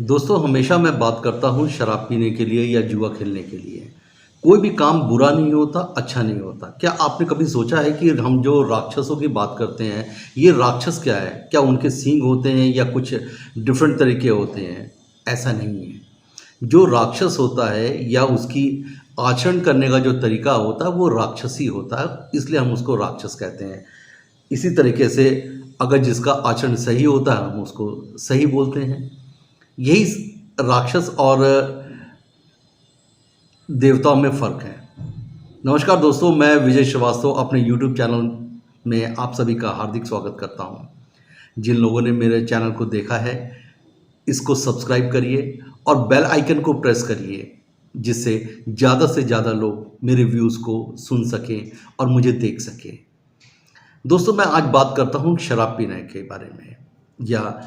दोस्तों हमेशा मैं बात करता हूँ शराब पीने के लिए या जुआ खेलने के लिए। कोई भी काम बुरा नहीं होता, अच्छा नहीं होता। क्या आपने कभी सोचा है कि हम जो राक्षसों की बात करते हैं, ये राक्षस क्या है? क्या उनके सींग होते हैं या कुछ डिफरेंट तरीके होते हैं? ऐसा नहीं है। जो राक्षस होता है या उसकी आचरण करने का जो तरीका होता है वो राक्षसी होता है, इसलिए हम उसको राक्षस कहते हैं। इसी तरीके से अगर जिसका आचरण सही होता है हम उसको सही बोलते हैं। यही राक्षस और देवताओं में फ़र्क है। नमस्कार दोस्तों, मैं विजय श्रीवास्तव अपने यूट्यूब चैनल में आप सभी का हार्दिक स्वागत करता हूं। जिन लोगों ने मेरे चैनल को देखा है, इसको सब्सक्राइब करिए और बेल आइकन को प्रेस करिए, जिससे ज़्यादा से ज़्यादा लोग मेरे व्यूज़ को सुन सकें और मुझे देख सकें। दोस्तों मैं आज बात करता हूं शराब पीने के बारे में, या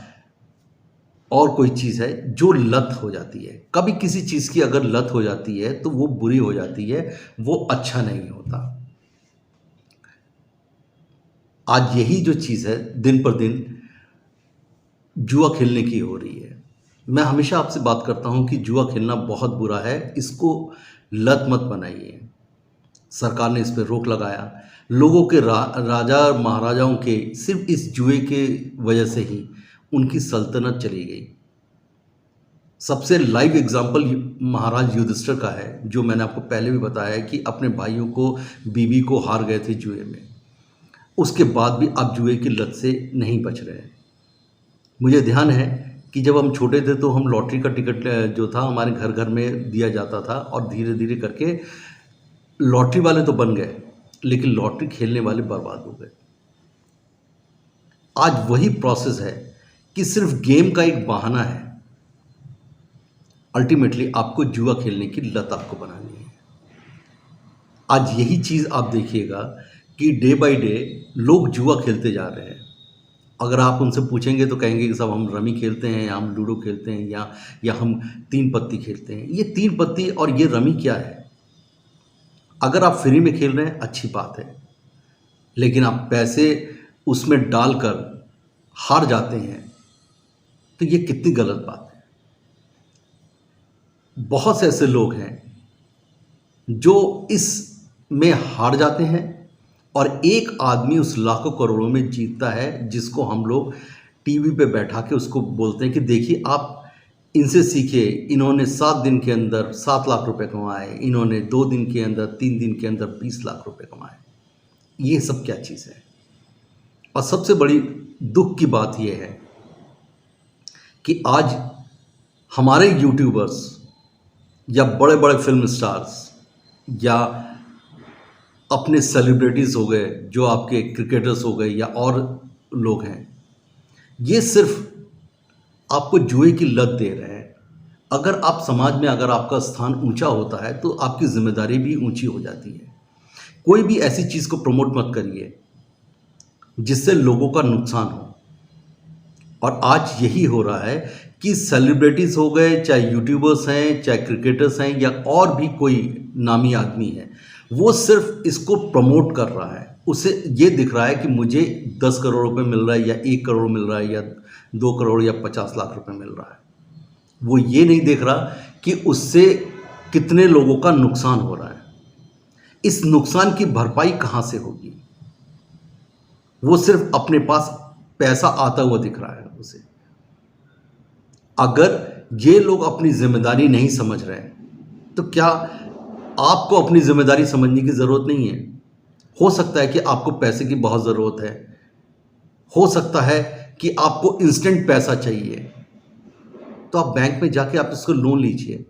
और कोई चीज़ है जो लत हो जाती है। कभी किसी चीज़ की अगर लत हो जाती है तो वो बुरी हो जाती है, वो अच्छा नहीं होता। आज यही जो चीज़ है दिन पर दिन जुआ खेलने की हो रही है। मैं हमेशा आपसे बात करता हूँ कि जुआ खेलना बहुत बुरा है, इसको लत मत बनाइए। सरकार ने इस पे रोक लगाया। लोगों के राजा महाराजाओं के सिर्फ इस जुए के वजह से ही उनकी सल्तनत चली गई। सबसे लाइव एग्जाम्पल महाराज युधिष्ठिर का है, जो मैंने आपको पहले भी बताया है कि अपने भाइयों को, बीवी को हार गए थे जुए में। उसके बाद भी अब जुए की लत से नहीं बच रहे हैं। मुझे ध्यान है कि जब हम छोटे थे तो हम लॉटरी का टिकट जो था हमारे घर घर में दिया जाता था, और धीरे धीरे करके लॉटरी वाले तो बन गए, लेकिन लॉटरी खेलने वाले बर्बाद हो गए। आज वही प्रोसेस है कि सिर्फ गेम का एक बहाना है। अल्टीमेटली आपको जुआ खेलने की लत आपको बनानी है। आज यही चीज़ आप देखिएगा कि डे बाय डे लोग जुआ खेलते जा रहे हैं। अगर आप उनसे पूछेंगे तो कहेंगे कि साहब हम रमी खेलते हैं, या हम लूडो खेलते हैं, या हम तीन पत्ती खेलते हैं। ये तीन पत्ती और ये रमी क्या है? अगर आप फ्री में खेल रहे हैं अच्छी बात है, लेकिन आप पैसे उसमें डालकर हार जाते हैं तो ये कितनी गलत बात है। बहुत से ऐसे लोग हैं जो इस में हार जाते हैं, और एक आदमी उस लाखों करोड़ों में जीतता है, जिसको हम लोग टीवी पे बैठा के उसको बोलते हैं कि देखिए आप इनसे सीखिए, इन्होंने 7 दिन के अंदर 7 लाख रुपए कमाए, इन्होंने 2 दिन के अंदर, 3 दिन के अंदर 20 लाख रुपए कमाए। ये सब क्या चीज़ है? और सबसे बड़ी दुख की बात यह है कि आज हमारे यूट्यूबर्स या बड़े बड़े फिल्म स्टार्स या अपने सेलिब्रिटीज़ हो गए, जो आपके क्रिकेटर्स हो गए या और लोग हैं, ये सिर्फ आपको जुए की लत दे रहे हैं। अगर आप समाज में, अगर आपका स्थान ऊंचा होता है तो आपकी जिम्मेदारी भी ऊंची हो जाती है। कोई भी ऐसी चीज़ को प्रमोट मत करिए जिससे लोगों का नुकसान हो। और आज यही हो रहा है कि सेलिब्रिटीज़ हो गए, चाहे यूट्यूबर्स हैं, चाहे क्रिकेटर्स हैं, या और भी कोई नामी आदमी है, वो सिर्फ इसको प्रमोट कर रहा है। उसे ये दिख रहा है कि मुझे 10 करोड़ रुपए मिल रहा है, या 1 करोड़ मिल रहा है, या 2 करोड़ या 50 लाख रुपए मिल रहा है। वो ये नहीं देख रहा कि उससे कितने लोगों का नुकसान हो रहा है। इस नुकसान की भरपाई कहाँ से होगी? वो सिर्फ अपने पास पैसा आता हुआ दिख रहा है उसे। अगर ये लोग अपनी जिम्मेदारी नहीं समझ रहे हैं तो क्या आपको अपनी जिम्मेदारी समझने की ज़रूरत नहीं है? हो सकता है कि आपको पैसे की बहुत ज़रूरत है, हो सकता है कि आपको इंस्टेंट पैसा चाहिए, तो आप बैंक में जाके आप इसको लोन लीजिए।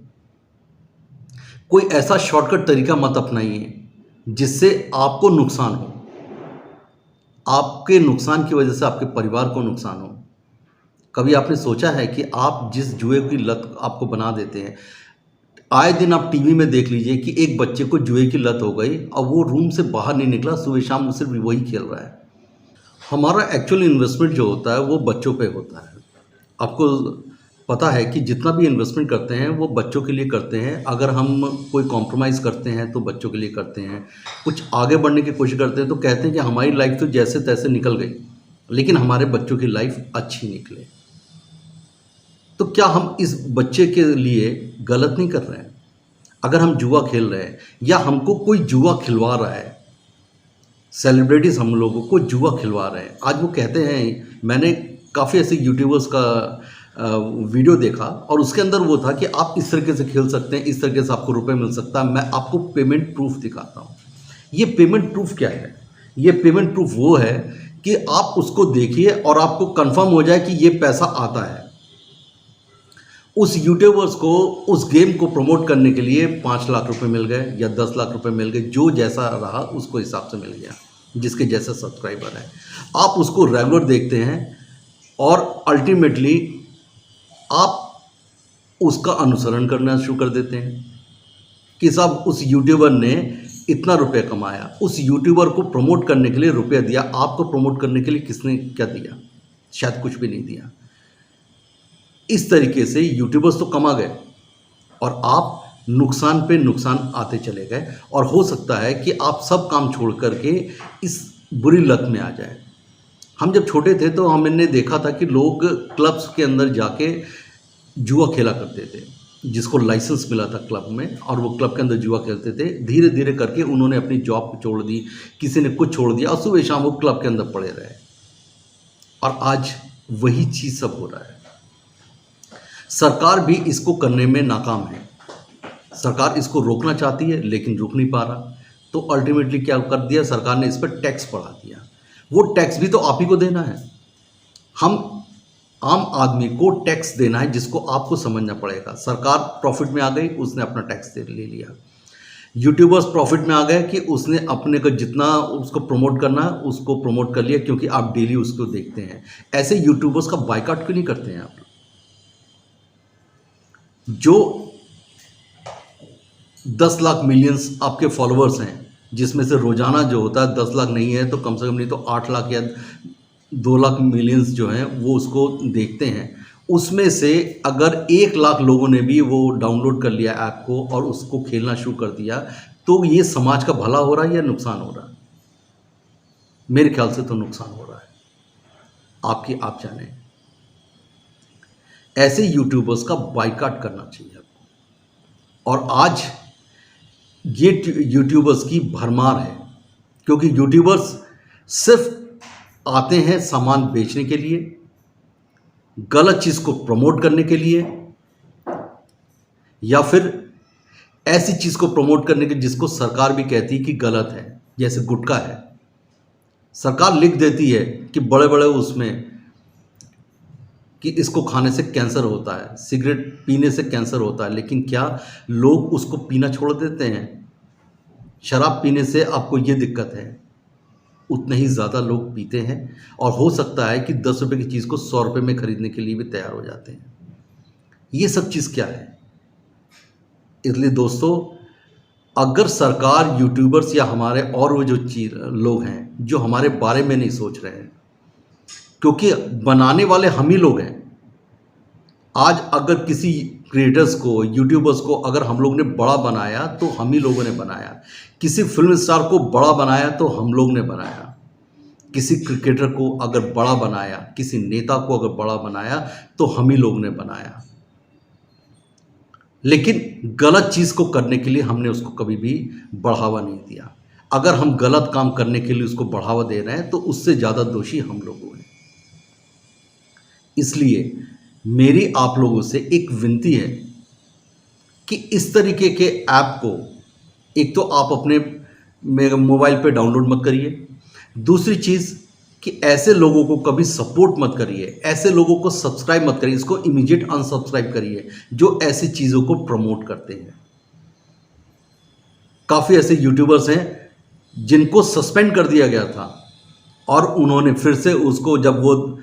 कोई ऐसा शॉर्टकट तरीका मत अपनाइए जिससे आपको नुकसान हो, आपके नुकसान की वजह से आपके परिवार को नुकसान हो। कभी आपने सोचा है कि आप जिस जुए की लत आपको बना देते हैं, आए दिन आप टीवी में देख लीजिए कि एक बच्चे को जुए की लत हो गई और वो रूम से बाहर नहीं निकला, सुबह शाम सिर्फ वही खेल रहा है। हमारा एक्चुअल इन्वेस्टमेंट जो होता है वो बच्चों पे होता है। आपको पता है कि जितना भी इन्वेस्टमेंट करते हैं वो बच्चों के लिए करते हैं। अगर हम कोई कॉम्प्रोमाइज़ करते हैं तो बच्चों के लिए करते हैं, कुछ आगे बढ़ने की कोशिश करते हैं तो कहते हैं कि हमारी लाइफ तो जैसे तैसे निकल गई, लेकिन हमारे बच्चों की लाइफ अच्छी निकले। तो क्या हम इस बच्चे के लिए गलत नहीं कर रहे हैं? अगर हम जुआ खेल रहे हैं या हमको कोई जुआ खिलवा रहा है, सेलिब्रिटीज़ हम लोगों को जुआ खिलवा रहे हैं। आज वो कहते हैं, मैंने काफ़ी ऐसे यूट्यूबर्स का वीडियो देखा और उसके अंदर वो था कि आप इस तरीके से खेल सकते हैं, इस तरीके से आपको रुपए मिल सकता है। मैं आपको पेमेंट प्रूफ दिखाता हूँ। ये पेमेंट प्रूफ क्या है? ये पेमेंट प्रूफ वो है कि आप उसको देखिए और आपको कंफर्म हो जाए कि ये पैसा आता है। उस यूट्यूबर्स को उस गेम को प्रमोट करने के लिए 5 लाख रुपए मिल गए या 10 लाख रुपए मिल गए, जो जैसा रहा उसको हिसाब से मिल गया, जिसके जैसे सब्सक्राइबर है। आप उसको रेगुलर देखते हैं और अल्टीमेटली आप उसका अनुसरण करना शुरू कर देते हैं कि साहब उस यूट्यूबर ने इतना रुपया कमाया, उस यूट्यूबर को प्रमोट करने के लिए रुपया दिया। आपको प्रमोट करने के लिए किसने क्या दिया? शायद कुछ भी नहीं दिया। इस तरीके से यूट्यूबर्स तो कमा गए और आप नुकसान पे नुकसान आते चले गए, और हो सकता है कि आप सब काम छोड़ करके इस बुरी लत में आ जाए। हम जब छोटे थे तो हमने देखा था कि लोग क्लब्स के अंदर जाके जुआ खेला करते थे, जिसको लाइसेंस मिला था क्लब में, और वो क्लब के अंदर जुआ खेलते थे। धीरे धीरे करके उन्होंने अपनी जॉब छोड़ दी, किसी ने कुछ छोड़ दिया, और सुबह शाम वो क्लब के अंदर पड़े रहे। और आज वही चीज़ सब हो रहा है। सरकार भी इसको करने में नाकाम है। सरकार इसको रोकना चाहती है लेकिन रोक नहीं पा रहा। तो अल्टीमेटली क्या कर दिया सरकार ने? इस पर टैक्स बढ़ा दिया। वो टैक्स भी तो आप ही को देना है। हम आम आदमी को टैक्स देना है, जिसको आपको समझना पड़ेगा। सरकार प्रॉफिट में आ गई, उसने अपना टैक्स ले लिया। यूट्यूबर्स प्रॉफिट में आ गए कि उसने अपने को जितना उसको प्रमोट करना है उसको प्रमोट कर लिया, क्योंकि आप डेली उसको देखते हैं। ऐसे यूट्यूबर्स का बायकॉट क्यों नहीं करते हैं आप? जो 10 लाख मिलियंस आपके फॉलोअर्स हैं, जिसमें से रोजाना जो होता है 10 लाख नहीं है तो कम से कम नहीं तो 8 लाख या 2 लाख मिलियंस जो हैं वो उसको देखते हैं। उसमें से अगर 1 लाख लोगों ने भी वो डाउनलोड कर लिया ऐप को और उसको खेलना शुरू कर दिया, तो ये समाज का भला हो रहा है या नुकसान हो रहा है? मेरे ख्याल से तो नुकसान हो रहा है। आप जाने। ऐसे यूट्यूबर्स का बायकॉट करना चाहिए आपको। और आज ये यूट्यूबर्स की भरमार है, क्योंकि यूट्यूबर्स सिर्फ आते हैं सामान बेचने के लिए, गलत चीज़ को प्रमोट करने के लिए, या फिर ऐसी चीज़ को प्रमोट करने के जिसको सरकार भी कहती है कि गलत है। जैसे गुटखा है, सरकार लिख देती है कि बड़े बड़े उसमें कि इसको खाने से कैंसर होता है, सिगरेट पीने से कैंसर होता है, लेकिन क्या लोग उसको पीना छोड़ देते हैं? शराब पीने से आपको ये दिक्कत है, उतने ही ज़्यादा लोग पीते हैं, और हो सकता है कि 10 रुपये की चीज़ को 100 रुपये में खरीदने के लिए भी तैयार हो जाते हैं। ये सब चीज़ क्या है? इसलिए दोस्तों, अगर सरकार, यूट्यूबर्स या हमारे और वो जो लोग हैं जो हमारे बारे में नहीं सोच रहे हैं, क्योंकि बनाने वाले हम ही लोग हैं। आज अगर किसी क्रिएटर्स को, यूट्यूबर्स को अगर हम लोग ने बड़ा बनाया तो हम ही लोगों ने बनाया। किसी फिल्म स्टार को बड़ा बनाया तो हम लोग ने बनाया। किसी क्रिकेटर को अगर बड़ा बनाया, किसी नेता को अगर बड़ा बनाया तो हम ही लोग ने बनाया। लेकिन गलत चीज़ को करने के लिए हमने उसको कभी भी बढ़ावा नहीं दिया। अगर हम गलत काम करने के लिए उसको बढ़ावा दे रहे हैं तो उससे ज़्यादा दोषी हम लोग हैं। इसलिए मेरी आप लोगों से एक विनती है कि इस तरीके के ऐप को एक तो आप अपने मोबाइल पे डाउनलोड मत करिए। दूसरी चीज़ कि ऐसे लोगों को कभी सपोर्ट मत करिए, ऐसे लोगों को सब्सक्राइब मत करिए, इसको इमीडिएट अनसब्सक्राइब करिए जो ऐसी चीज़ों को प्रमोट करते हैं। काफ़ी ऐसे यूट्यूबर्स हैं जिनको सस्पेंड कर दिया गया था और उन्होंने फिर से उसको, जब वो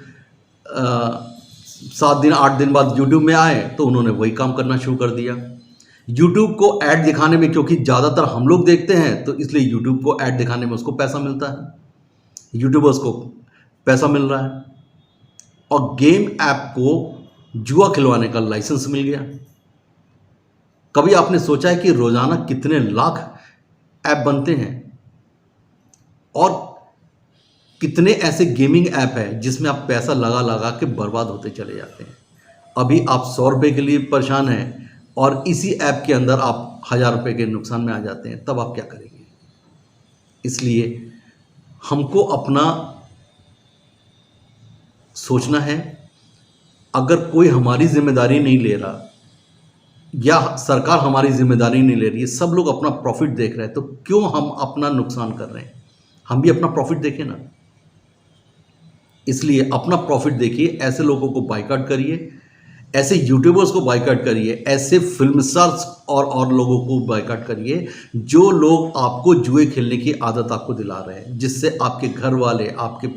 7 दिन 8 दिन बाद यूट्यूब में आए तो उन्होंने वही काम करना शुरू कर दिया। यूट्यूब को ऐड दिखाने में, क्योंकि ज़्यादातर हम लोग देखते हैं तो इसलिए यूट्यूब को ऐड दिखाने में उसको पैसा मिलता है, यूट्यूबर्स को पैसा मिल रहा है। और गेम ऐप को जुआ खिलवाने का लाइसेंस मिल गया। कभी आपने सोचा है कि रोज़ाना कितने लाख ऐप बनते हैं और कितने ऐसे गेमिंग ऐप हैं जिसमें आप पैसा लगा लगा के बर्बाद होते चले जाते हैं? अभी आप 100 रुपये के लिए परेशान हैं और इसी ऐप के अंदर आप 1000 रुपये के नुकसान में आ जाते हैं, तब आप क्या करेंगे? इसलिए हमको अपना सोचना है। अगर कोई हमारी जिम्मेदारी नहीं ले रहा या सरकार हमारी जिम्मेदारी नहीं ले रही है, सब लोग अपना प्रॉफिट देख रहे हैं, तो क्यों हम अपना नुकसान कर रहे हैं? हम भी अपना प्रॉफिट देखें ना। इसलिए अपना प्रॉफिट देखिए, ऐसे लोगों को बाइकआउट करिए, ऐसे यूट्यूबर्स को बाइकआउट करिए, ऐसे फिल्म स्टार्स और लोगों को बाइकआउट करिए जो लोग आपको जुए खेलने की आदत आपको दिला रहे हैं, जिससे आपके घर वाले, आपके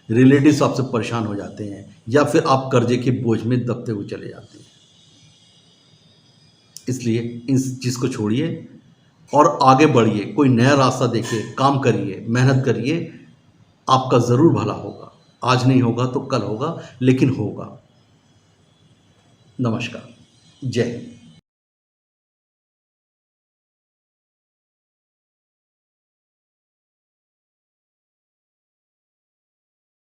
रिलेटिव्स आपसे परेशान हो जाते हैं या फिर आप कर्जे के बोझ में दबते हुए चले जाते हैं। इसलिए इस चीज़ को छोड़िए और आगे बढ़िए, कोई नया रास्ता देखिए, काम करिए, मेहनत करिए, आपका ज़रूर भला होगा। आज नहीं होगा तो कल होगा, लेकिन होगा। नमस्कार, जय हिंद।